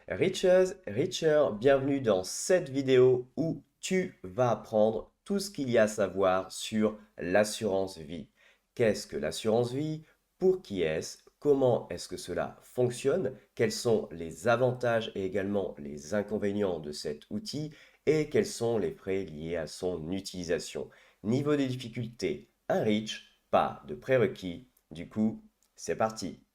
Riches, Richer, bienvenue dans cette vidéo où tu vas apprendre tout ce qu'il y a à savoir sur l'assurance vie. Qu'est-ce que l'assurance vie? Pour qui est-ce? Comment est-ce que cela fonctionne? Quels sont les avantages et également les inconvénients de cet outil? Et quels sont les frais liés à son utilisation? Niveau de difficulté, un rich, pas de prérequis. Du coup, c'est parti.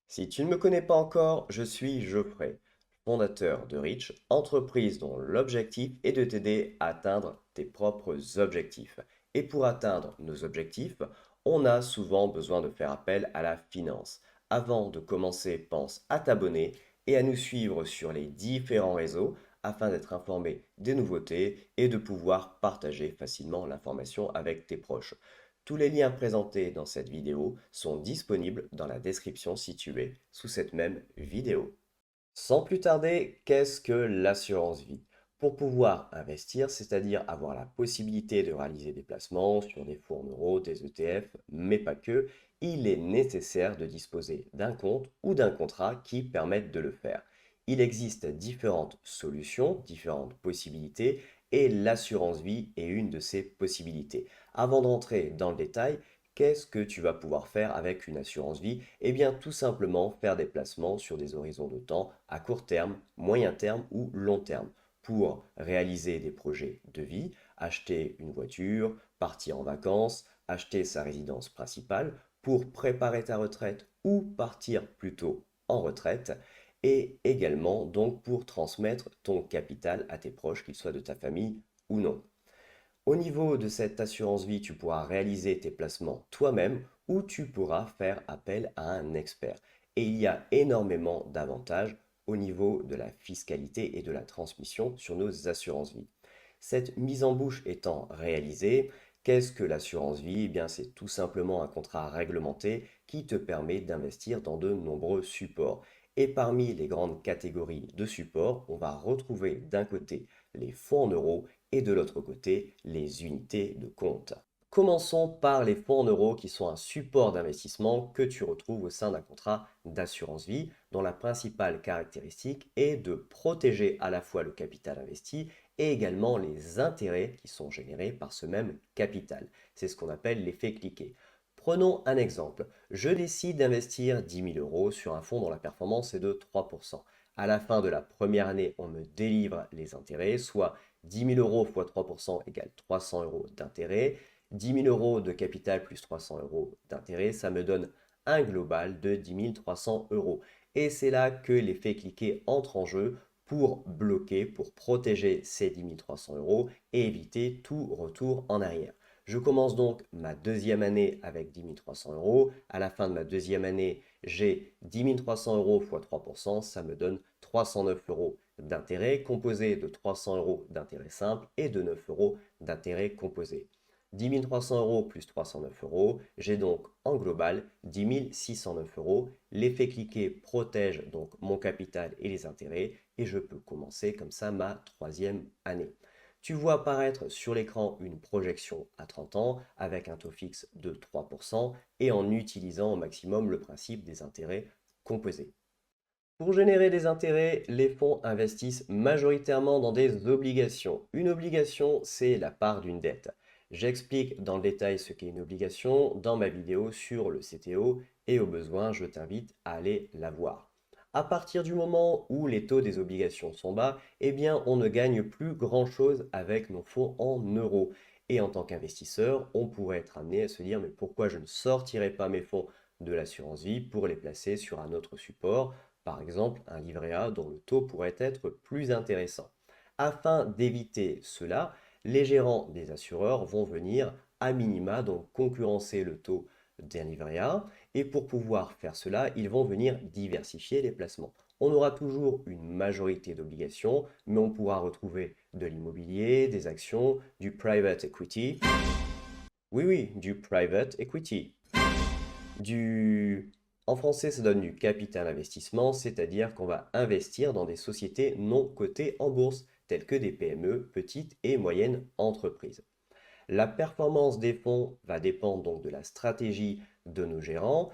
Si tu ne me connais pas encore, je suis Geoffrey, fondateur de Rich, entreprise dont l'objectif est de t'aider à atteindre tes propres objectifs. Et pour atteindre nos objectifs, on a souvent besoin de faire appel à la finance. Avant de commencer, pense à t'abonner et à nous suivre sur les différents réseaux afin d'être informé des nouveautés et de pouvoir partager facilement l'information avec tes proches. Tous les liens présentés dans cette vidéo sont disponibles dans la description située sous cette même vidéo. Sans plus tarder, qu'est-ce que l'assurance vie? Pour pouvoir investir, c'est-à-dire avoir la possibilité de réaliser des placements sur des fonds en euros, des ETF, mais pas que, il est nécessaire de disposer d'un compte ou d'un contrat qui permettent de le faire. Il existe différentes solutions, différentes possibilités, et l'assurance vie est une de ces possibilités. Avant de rentrer dans le détail, qu'est-ce que tu vas pouvoir faire avec une assurance vie? Eh bien, tout simplement faire des placements sur des horizons de temps à court terme, moyen terme ou long terme pour réaliser des projets de vie, acheter une voiture, partir en vacances, acheter sa résidence principale, pour préparer ta retraite ou partir plutôt en retraite, et également donc pour transmettre ton capital à tes proches, qu'ils soient de ta famille ou non. Au niveau de cette assurance vie, tu pourras réaliser tes placements toi-même ou tu pourras faire appel à un expert. Et il y a énormément d'avantages au niveau de la fiscalité et de la transmission sur nos assurances vie. Cette mise en bouche étant réalisée, qu'est-ce que l'assurance vie? Eh bien, c'est tout simplement un contrat réglementé qui te permet d'investir dans de nombreux supports. Et parmi les grandes catégories de supports, on va retrouver d'un côté les fonds en euros et de l'autre côté les unités de compte. Commençons par les fonds en euros qui sont un support d'investissement que tu retrouves au sein d'un contrat d'assurance vie dont la principale caractéristique est de protéger à la fois le capital investi et également les intérêts qui sont générés par ce même capital. C'est ce qu'on appelle l'effet cliquet. Prenons un exemple. Je décide d'investir 10 000 euros sur un fonds dont la performance est de 3%. À la fin de la première année, on me délivre les intérêts, soit 10 000 euros fois 3% égale 300 euros d'intérêt. 10 000 euros de capital plus 300 euros d'intérêt, ça me donne un global de 10 300 euros. Et c'est là que l'effet cliquet entre en jeu pour bloquer, pour protéger ces 10 300 euros et éviter tout retour en arrière. Je commence donc ma deuxième année avec 10 300 euros. À la fin de ma deuxième année, j'ai 10 300 euros x 3%, ça me donne 309 euros d'intérêt composé de 300 euros d'intérêt simple et de 9 euros d'intérêt composé. 10 300 euros plus 309 euros, j'ai donc en global 10 609 euros. L'effet cliquet protège donc mon capital et les intérêts et je peux commencer comme ça ma troisième année. Tu vois apparaître sur l'écran une projection à 30 ans avec un taux fixe de 3% et en utilisant au maximum le principe des intérêts composés. Pour générer des intérêts, les fonds investissent majoritairement dans des obligations. Une obligation, c'est la part d'une dette. J'explique dans le détail ce qu'est une obligation dans ma vidéo sur le CTO et au besoin, je t'invite à aller la voir. À partir du moment où les taux des obligations sont bas, eh bien, on ne gagne plus grand-chose avec nos fonds en euros. Et en tant qu'investisseur, on pourrait être amené à se dire, mais pourquoi je ne sortirais pas mes fonds de l'assurance vie pour les placer sur un autre support, par exemple un livret A dont le taux pourrait être plus intéressant. Afin d'éviter cela, les gérants des assureurs vont venir à minima donc concurrencer le taux d'un livret A et pour pouvoir faire cela, ils vont venir diversifier les placements. On aura toujours une majorité d'obligations, mais on pourra retrouver de l'immobilier, des actions, du private equity. Oui, oui, du private equity. Du... En français, ça donne du capital investissement, c'est-à-dire qu'on va investir dans des sociétés non cotées en bourse, telles que des PME, petites et moyennes entreprises. La performance des fonds va dépendre donc de la stratégie de nos gérants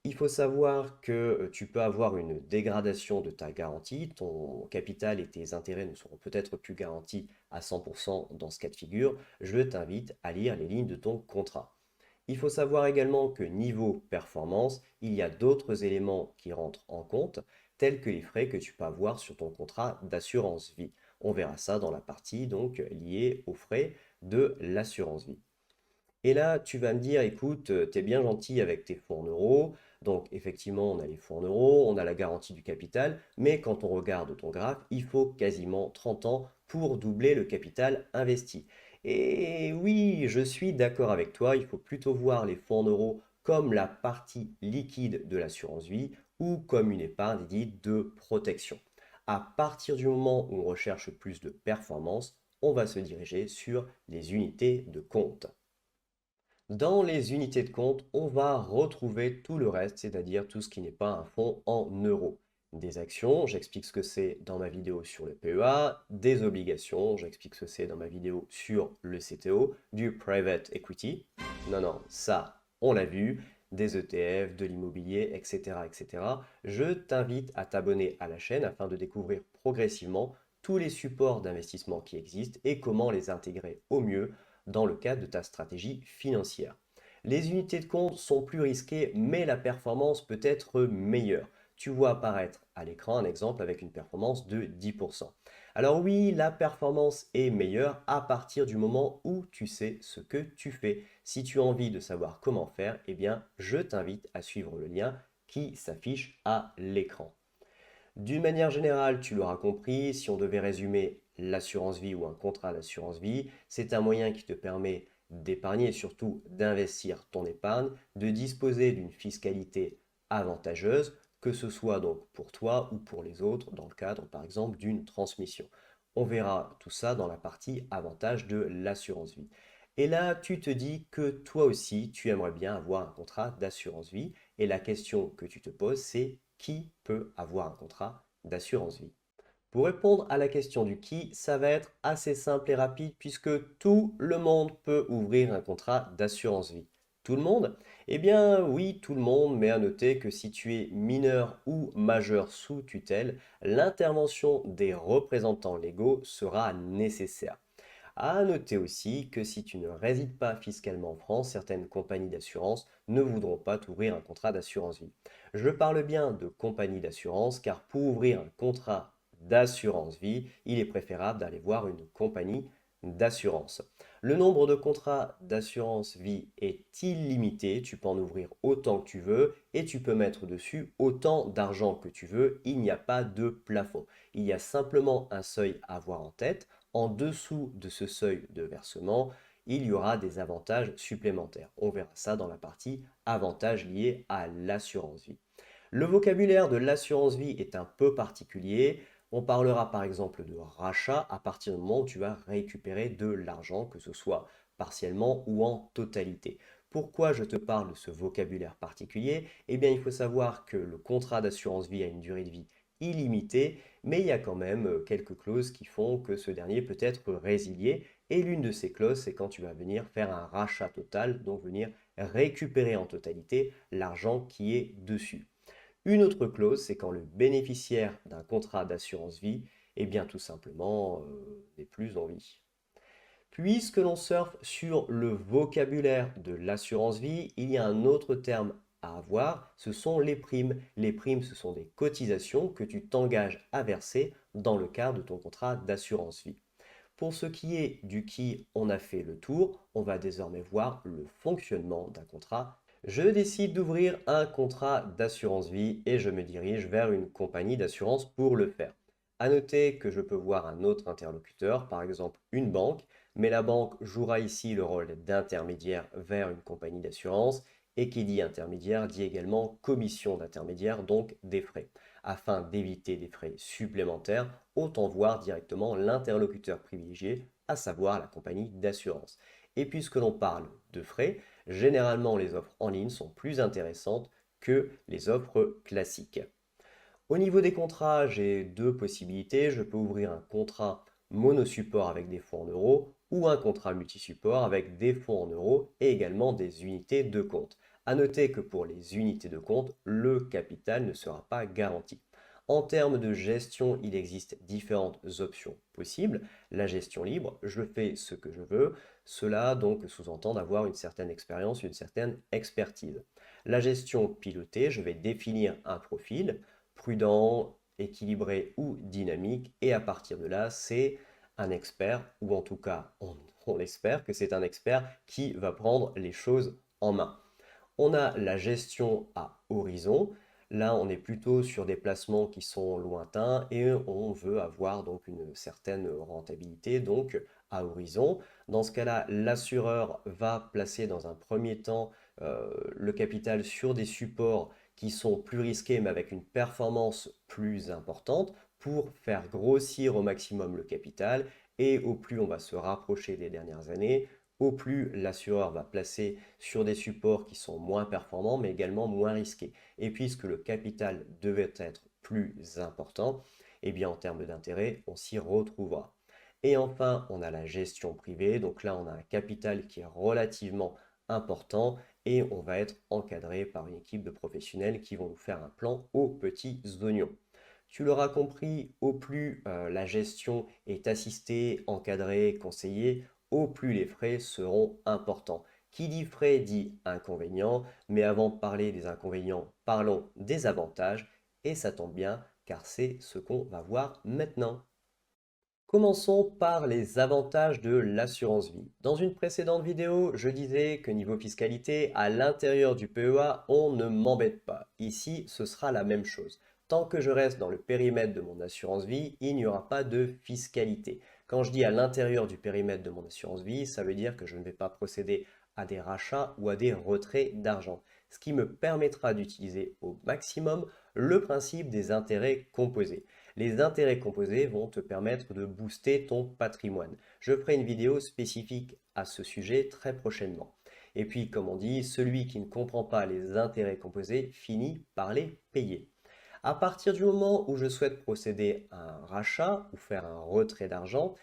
Il faut savoir que tu peux avoir une dégradation de ta garantie. Ton capital et tes intérêts ne seront peut-être plus garantis à 100% dans ce cas de figure. Je t'invite à lire les lignes de ton contrat. Il faut savoir également que niveau performance, il y a d'autres éléments qui rentrent en compte, tels que les frais que tu peux avoir sur ton contrat d'assurance vie. On verra ça dans la partie donc liée aux frais de l'assurance vie. Et là, tu vas me dire, écoute, tu es bien gentil avec tes fonds en euros. Donc, effectivement, on a les fonds en euros, on a la garantie du capital, mais quand on regarde ton graphe, il faut quasiment 30 ans pour doubler le capital investi. Et oui, je suis d'accord avec toi, il faut plutôt voir les fonds en euros comme la partie liquide de l'assurance vie ou comme une épargne dite de protection. À partir du moment où on recherche plus de performance, on va se diriger sur les unités de compte. Dans les unités de compte, on va retrouver tout le reste, c'est-à-dire tout ce qui n'est pas un fonds en euros. Des actions, j'explique ce que c'est dans ma vidéo sur le PEA, des obligations, j'explique ce que c'est dans ma vidéo sur le CTO, du private equity. Non, non, ça, on l'a vu, des ETF, de l'immobilier, etc., etc. Je t'invite à t'abonner à la chaîne afin de découvrir progressivement tous les supports d'investissement qui existent et comment les intégrer au mieux dans le cadre de ta stratégie financière. Les unités de compte sont plus risquées, mais la performance peut être meilleure. Tu vois apparaître à l'écran un exemple avec une performance de 10%. Alors oui, la performance est meilleure à partir du moment où tu sais ce que tu fais. Si tu as envie de savoir comment faire, eh bien, je t'invite à suivre le lien qui s'affiche à l'écran. D'une manière générale, tu l'auras compris, si on devait résumer l'assurance vie ou un contrat d'assurance vie, c'est un moyen qui te permet d'épargner et surtout d'investir ton épargne, de disposer d'une fiscalité avantageuse, que ce soit donc pour toi ou pour les autres dans le cadre par exemple d'une transmission. On verra tout ça dans la partie avantage de l'assurance vie. Et là, tu te dis que toi aussi, tu aimerais bien avoir un contrat d'assurance vie. Et la question que tu te poses, c'est qui peut avoir un contrat d'assurance vie? Pour répondre à la question du qui, ça va être assez simple et rapide puisque tout le monde peut ouvrir un contrat d'assurance vie. Tout le monde? Eh bien oui, tout le monde, mais à noter que si tu es mineur ou majeur sous tutelle, l'intervention des représentants légaux sera nécessaire. À noter aussi que si tu ne résides pas fiscalement en France, certaines compagnies d'assurance ne voudront pas t'ouvrir un contrat d'assurance vie. Je parle bien de compagnie d'assurance car pour ouvrir un contrat d'assurance vie, il est préférable d'aller voir une compagnie d'assurance. Le nombre de contrats d'assurance vie est illimité, tu peux en ouvrir autant que tu veux et tu peux mettre dessus autant d'argent que tu veux, il n'y a pas de plafond. Il y a simplement un seuil à avoir en tête. En dessous de ce seuil de versement, il y aura des avantages supplémentaires. On verra ça dans la partie avantages liés à l'assurance vie. Le vocabulaire de l'assurance vie est un peu particulier. On parlera par exemple de rachat à partir du moment où tu vas récupérer de l'argent, que ce soit partiellement ou en totalité. Pourquoi je te parle de ce vocabulaire particulier? Eh bien, il faut savoir que le contrat d'assurance vie a une durée de vie illimitée, mais il y a quand même quelques clauses qui font que ce dernier peut être résilié. Et l'une de ces clauses, c'est quand tu vas venir faire un rachat total, donc venir récupérer en totalité l'argent qui est dessus. Une autre clause, c'est quand le bénéficiaire d'un contrat d'assurance vie, eh bien tout simplement, n'est plus en vie. Puisque l'on surfe sur le vocabulaire de l'assurance vie, il y a un autre terme à avoir, ce sont les primes. Les primes, ce sont des cotisations que tu t'engages à verser dans le cadre de ton contrat d'assurance vie. Pour ce qui est du qui, on a fait le tour, on va désormais voir le fonctionnement d'un contrat. Je décide d'ouvrir un contrat d'assurance vie et je me dirige vers une compagnie d'assurance pour le faire. À noter que je peux voir un autre interlocuteur, par exemple une banque, mais la banque jouera ici le rôle d'intermédiaire vers une compagnie d'assurance et qui dit intermédiaire dit également commission d'intermédiaire, donc des frais. Afin d'éviter des frais supplémentaires, autant voir directement l'interlocuteur privilégié, à savoir la compagnie d'assurance. Et puisque l'on parle de frais, généralement les offres en ligne sont plus intéressantes que les offres classiques. Au niveau des contrats, j'ai deux possibilités. Je peux ouvrir un contrat monosupport avec des fonds en euros ou un contrat multisupport avec des fonds en euros et également des unités de compte. À noter que pour les unités de compte, le capital ne sera pas garanti. En termes de gestion, il existe différentes options possibles. La gestion libre, je fais ce que je veux. Cela donc sous-entend d'avoir une certaine expérience, une certaine expertise. La gestion pilotée, je vais définir un profil prudent, équilibré ou dynamique. Et à partir de là, c'est un expert, ou en tout cas, on espère que c'est un expert qui va prendre les choses en main. On a la gestion à horizon. Là, on est plutôt sur des placements qui sont lointains et on veut avoir donc une certaine rentabilité donc à horizon. Dans ce cas-là, l'assureur va placer dans un premier temps le capital sur des supports qui sont plus risqués mais avec une performance plus importante pour faire grossir au maximum le capital et au plus on va se rapprocher des dernières années, au plus l'assureur va placer sur des supports qui sont moins performants, mais également moins risqués. Et puisque le capital devait être plus important, eh bien en termes d'intérêt, on s'y retrouvera. Et enfin, on a la gestion privée. Donc là, on a un capital qui est relativement important et on va être encadré par une équipe de professionnels qui vont nous faire un plan aux petits oignons. Tu l'auras compris, au plus la gestion est assistée, encadrée, conseillée, au plus les frais seront importants. Qui dit frais dit inconvénients, mais avant de parler des inconvénients, parlons des avantages, et ça tombe bien car c'est ce qu'on va voir maintenant. Commençons par les avantages de l'assurance vie. Dans une précédente vidéo, je disais que niveau fiscalité, à l'intérieur du PEA, on ne m'embête pas. Ici, ce sera la même chose. Tant que je reste dans le périmètre de mon assurance vie, il n'y aura pas de fiscalité. Quand je dis à l'intérieur du périmètre de mon assurance vie, ça veut dire que je ne vais pas procéder à des rachats ou à des retraits d'argent, ce qui me permettra d'utiliser au maximum le principe des intérêts composés. Les intérêts composés vont te permettre de booster ton patrimoine. Je ferai une vidéo spécifique à ce sujet très prochainement. Et puis, comme on dit, celui qui ne comprend pas les intérêts composés finit par les payer. À partir du moment où je souhaite procéder à un rachat ou faire un retrait d'argent,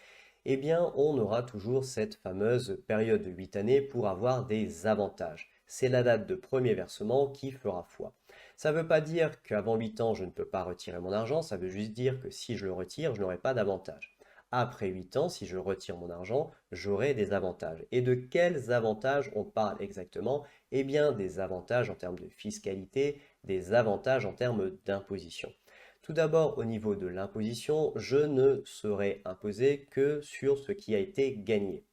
eh bien, on aura toujours cette fameuse période de 8 années pour avoir des avantages. C'est la date de premier versement qui fera foi. Ça ne veut pas dire qu'avant 8 ans, je ne peux pas retirer mon argent, ça veut juste dire que si je le retire, je n'aurai pas d'avantage. Après 8 ans, si je retire mon argent, j'aurai des avantages. Et de quels avantages on parle exactement? Eh bien, des avantages en termes de fiscalité, des avantages en termes d'imposition. Tout d'abord, au niveau de l'imposition, je ne serai imposé que sur ce qui a été gagné.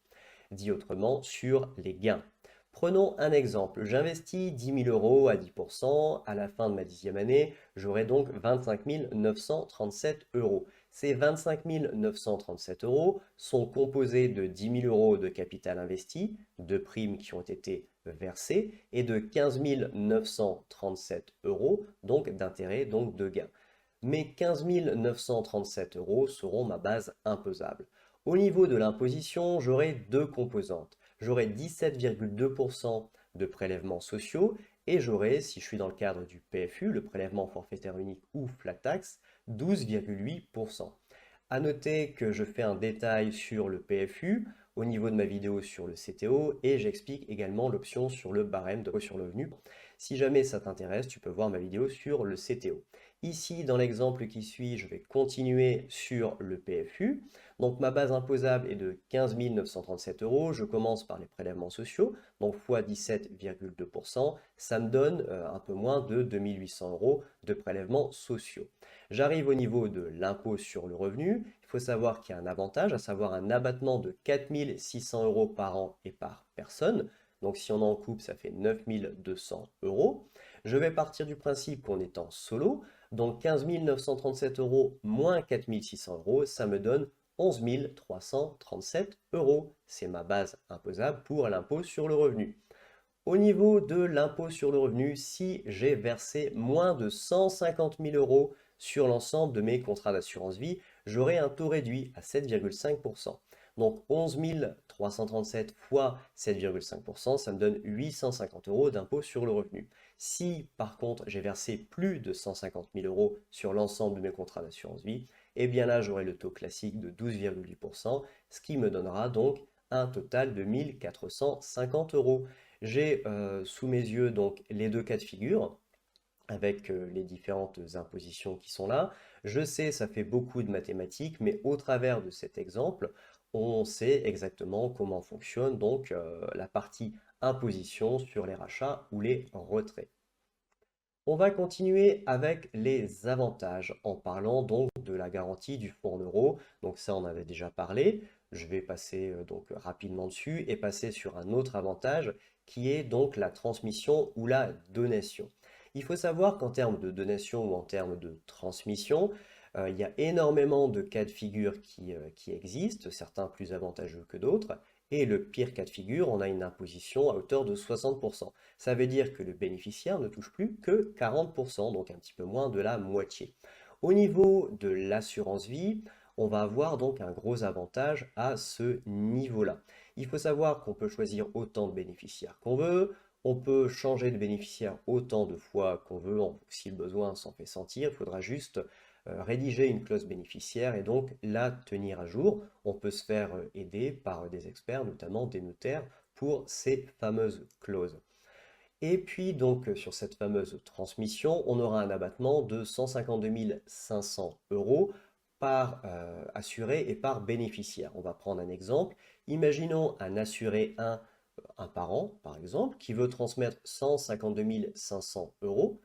Dit autrement, sur les gains. Prenons un exemple. J'investis 10 000 euros à 10%. À la fin de ma 10e année, j'aurai donc 25 937 euros. Ces 25 937 euros sont composés de 10 000 euros de capital investi, de primes qui ont été versées, et de 15 937 euros donc d'intérêt, donc de gains. Mes 15 937 euros seront ma base imposable. Au niveau de l'imposition, j'aurai deux composantes. J'aurai 17,2% de prélèvements sociaux et j'aurai, si je suis dans le cadre du PFU, le prélèvement forfaitaire unique ou flat tax, 12,8%. À noter que je fais un détail sur le PFU au niveau de ma vidéo sur le CTO et j'explique également l'option sur le barème de sur le revenu. Si jamais ça t'intéresse, tu peux voir ma vidéo sur le CTO. Ici, dans l'exemple qui suit, je vais continuer sur le PFU. Donc ma base imposable est de 15 937 euros. Je commence par les prélèvements sociaux, donc x 17,2%. Ça me donne un peu moins de 2800 euros de prélèvements sociaux. J'arrive au niveau de l'impôt sur le revenu. Il faut savoir qu'il y a un avantage, à savoir un abattement de 4 600 euros par an et par personne. Donc si on en coupe, ça fait 9 200 euros. Je vais partir du principe qu'en étant solo, donc 15 937 euros moins 4 600 euros, ça me donne 11 337 euros. C'est ma base imposable pour l'impôt sur le revenu. Au niveau de l'impôt sur le revenu, si j'ai versé moins de 150 000 euros sur l'ensemble de mes contrats d'assurance vie, j'aurai un taux réduit à 7,5%. Donc 11 337 fois 7,5%, ça me donne 850 euros d'impôt sur le revenu. Si par contre j'ai versé plus de 150 000 euros sur l'ensemble de mes contrats d'assurance vie, eh bien là j'aurai le taux classique de 12,8%, ce qui me donnera donc un total de 1 450 euros. J'ai sous mes yeux donc les deux cas de figure avec les différentes impositions qui sont là. Je sais, ça fait beaucoup de mathématiques, mais au travers de cet exemple, on sait exactement comment fonctionne donc la partie imposition sur les rachats ou les retraits. On va continuer avec les avantages en parlant donc de la garantie du fonds en euros. Donc ça, on avait déjà parlé. Je vais passer donc rapidement dessus et passer sur un autre avantage qui est donc la transmission ou la donation. Il faut savoir qu'en termes de donation ou en termes de transmission, il y a énormément de cas de figure qui existent, certains plus avantageux que d'autres. Et le pire cas de figure, on a une imposition à hauteur de 60%. Ça veut dire que le bénéficiaire ne touche plus que 40%, donc un petit peu moins de la moitié. Au niveau de l'assurance vie, on va avoir donc un gros avantage à ce niveau-là. Il faut savoir qu'on peut choisir autant de bénéficiaires qu'on veut, on peut changer de bénéficiaire autant de fois qu'on veut, si le besoin s'en fait sentir, il faudra juste rédiger une clause bénéficiaire et donc la tenir à jour. On peut se faire aider par des experts, notamment des notaires, pour ces fameuses clauses. Et puis donc sur cette fameuse transmission, on aura un abattement de 152 500 euros par assuré et par bénéficiaire. On va prendre un exemple. Imaginons un assuré un parent, par exemple, qui veut transmettre 152 500 euros.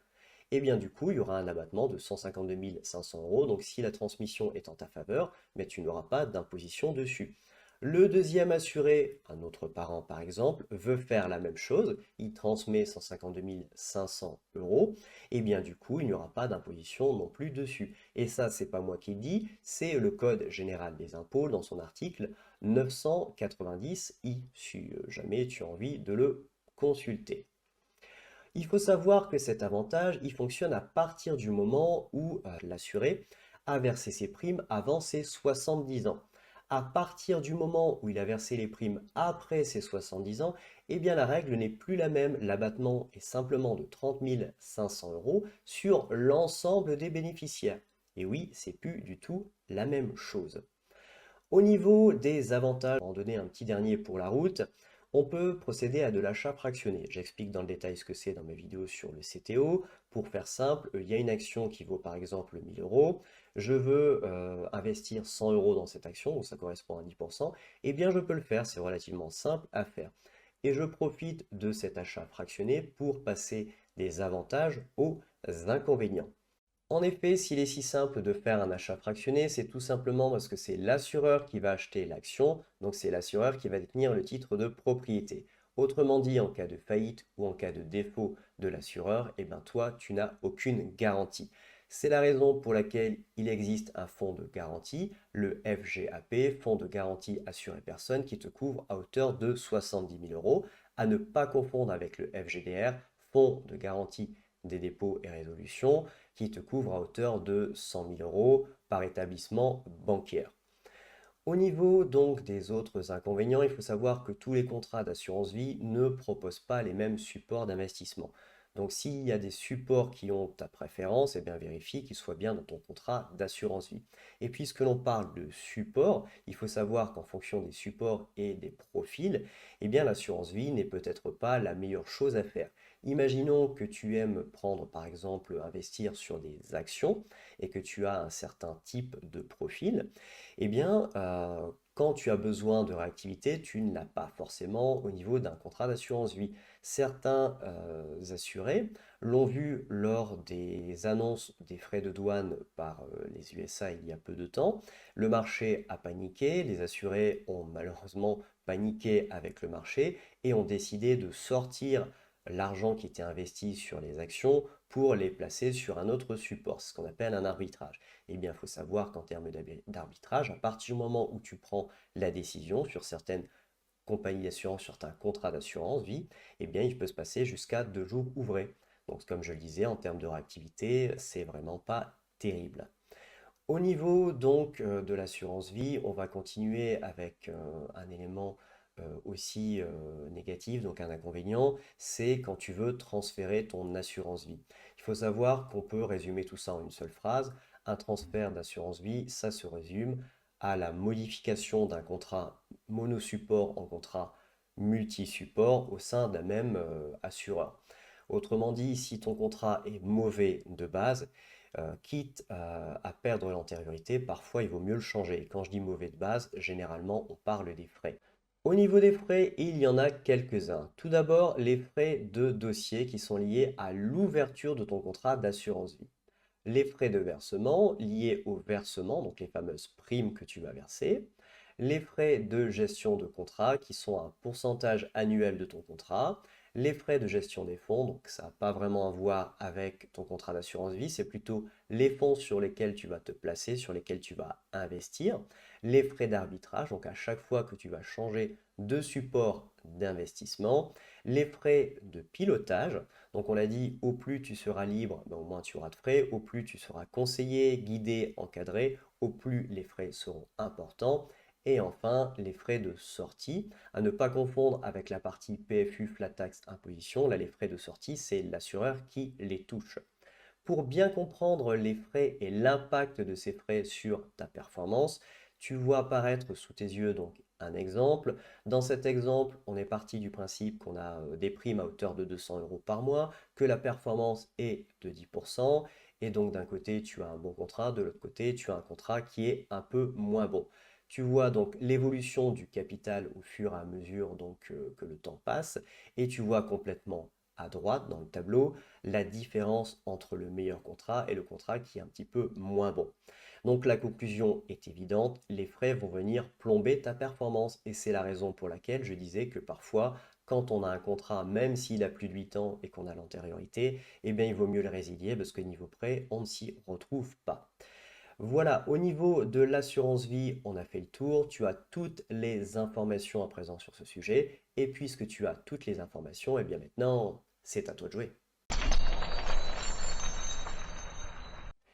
Et bien du coup, il y aura un abattement de 152 500 euros. Donc si la transmission est en ta faveur, mais tu n'auras pas d'imposition dessus. Le deuxième assuré, un autre parent par exemple, veut faire la même chose, il transmet 152 500 euros, et bien du coup, il n'y aura pas d'imposition non plus dessus. Et ça, c'est pas moi qui le dis, c'est le Code général des impôts dans son article 990I, si jamais tu as envie de le consulter. Il faut savoir que cet avantage, il fonctionne à partir du moment où l'assuré a versé ses primes avant ses 70 ans. À partir du moment où il a versé les primes après ses 70 ans, eh bien la règle n'est plus la même. L'abattement est simplement de 30 500 euros sur l'ensemble des bénéficiaires. Et oui, c'est plus du tout la même chose. Au niveau des avantages, pour en donner un petit dernier pour la route, on peut procéder à de l'achat fractionné. J'explique dans le détail ce que c'est dans mes vidéos sur le CTO. Pour faire simple, il y a une action qui vaut par exemple 1000 euros. Je veux investir 100 euros dans cette action, donc ça correspond à 10%. Eh bien, je peux le faire, c'est relativement simple à faire. Et je profite de cet achat fractionné pour passer des avantages aux inconvénients. En effet, s'il est si simple de faire un achat fractionné, c'est tout simplement parce que c'est l'assureur qui va acheter l'action, donc c'est l'assureur qui va détenir le titre de propriété. Autrement dit, en cas de faillite ou en cas de défaut de l'assureur, eh ben toi, tu n'as aucune garantie. C'est la raison pour laquelle il existe un fonds de garantie, le FGAP, fonds de garantie assuré personne, qui te couvre à hauteur de 70 000 euros, à ne pas confondre avec le FGDR, fonds de garantie des dépôts et résolutions, qui te couvre à hauteur de 100 000 euros par établissement bancaire. Au niveau donc des autres inconvénients, il faut savoir que tous les contrats d'assurance vie ne proposent pas les mêmes supports d'investissement. Donc s'il y a des supports qui ont ta préférence, eh bien vérifie qu'ils soient bien dans ton contrat d'assurance vie. Et puisque l'on parle de support, il faut savoir qu'en fonction des supports et des profils, eh bien l'assurance vie n'est peut-être pas la meilleure chose à faire. Imaginons que tu aimes prendre par exemple investir sur des actions et que tu as un certain type de profil. Eh bien, quand tu as besoin de réactivité, tu ne l'as pas forcément au niveau d'un contrat d'assurance vie. Certains assurés l'ont vu lors des annonces des frais de douane par les USA il y a peu de temps. Le marché a paniqué, les assurés ont malheureusement paniqué avec le marché et ont décidé de sortir l'argent qui était investi sur les actions pour les placer sur un autre support, ce qu'on appelle un arbitrage. Eh bien, il faut savoir qu'en termes d'arbitrage, à partir du moment où tu prends la décision sur certaines compagnies d'assurance, sur un contrat d'assurance vie, eh bien, il peut se passer jusqu'à 2 jours ouvrés. Donc, comme je le disais, en termes de réactivité, c'est vraiment pas terrible. Au niveau donc de l'assurance vie, on va continuer avec un élément aussi négatif, donc un inconvénient, c'est quand tu veux transférer ton assurance vie. Il faut savoir qu'on peut résumer tout ça en une seule phrase. Un transfert d'assurance vie, ça se résume à la modification d'un contrat monosupport en contrat multi-supports au sein d'un même assureur. Autrement dit, si ton contrat est mauvais de base, quitte à perdre l'antériorité, parfois il vaut mieux le changer. Et quand je dis mauvais de base, généralement on parle des frais. Au niveau des frais, il y en a quelques-uns. Tout d'abord, les frais de dossier qui sont liés à l'ouverture de ton contrat d'assurance vie. Les frais de versement liés au versement, donc les fameuses primes que tu vas verser. Les frais de gestion de contrat qui sont un pourcentage annuel de ton contrat. Les frais de gestion des fonds, donc ça n'a pas vraiment à voir avec ton contrat d'assurance vie, c'est plutôt les fonds sur lesquels tu vas te placer, sur lesquels tu vas investir. Les frais d'arbitrage, donc à chaque fois que tu vas changer de support d'investissement. Les frais de pilotage, donc on l'a dit, au plus tu seras libre, ben, au moins tu auras de frais, au plus tu seras conseillé, guidé, encadré, au plus les frais seront importants. Et enfin, les frais de sortie, à ne pas confondre avec la partie PFU, flat tax, imposition. Là, les frais de sortie, c'est l'assureur qui les touche. Pour bien comprendre les frais et l'impact de ces frais sur ta performance, tu vois apparaître sous tes yeux donc un exemple. Dans cet exemple, on est parti du principe qu'on a des primes à hauteur de 200 euros par mois, que la performance est de 10%, et donc d'un côté tu as un bon contrat, de l'autre côté tu as un contrat qui est un peu moins bon. Tu vois donc l'évolution du capital au fur et à mesure donc, que le temps passe, et tu vois complètement à droite dans le tableau la différence entre le meilleur contrat et le contrat qui est un petit peu moins bon. Donc la conclusion est évidente, les frais vont venir plomber ta performance et c'est la raison pour laquelle je disais que parfois quand on a un contrat, même s'il a plus de 8 ans et qu'on a l'antériorité, eh bien il vaut mieux le résilier parce que niveau prêt, on ne s'y retrouve pas. Voilà, au niveau de l'assurance vie, on a fait le tour. Tu as toutes les informations à présent sur ce sujet. Et puisque tu as toutes les informations, eh bien maintenant, c'est à toi de jouer.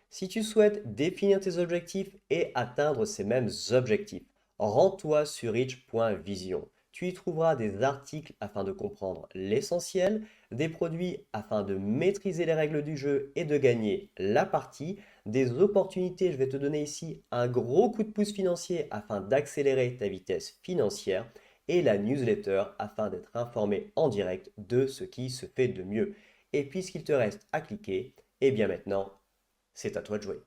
Si tu souhaites définir tes objectifs et atteindre ces mêmes objectifs, rends-toi sur reach.vision. Tu y trouveras des articles afin de comprendre l'essentiel, des produits afin de maîtriser les règles du jeu et de gagner la partie, des opportunités, je vais te donner ici un gros coup de pouce financier afin d'accélérer ta vitesse financière et la newsletter afin d'être informé en direct de ce qui se fait de mieux. Et puisqu'il te reste à cliquer, et bien maintenant, c'est à toi de jouer.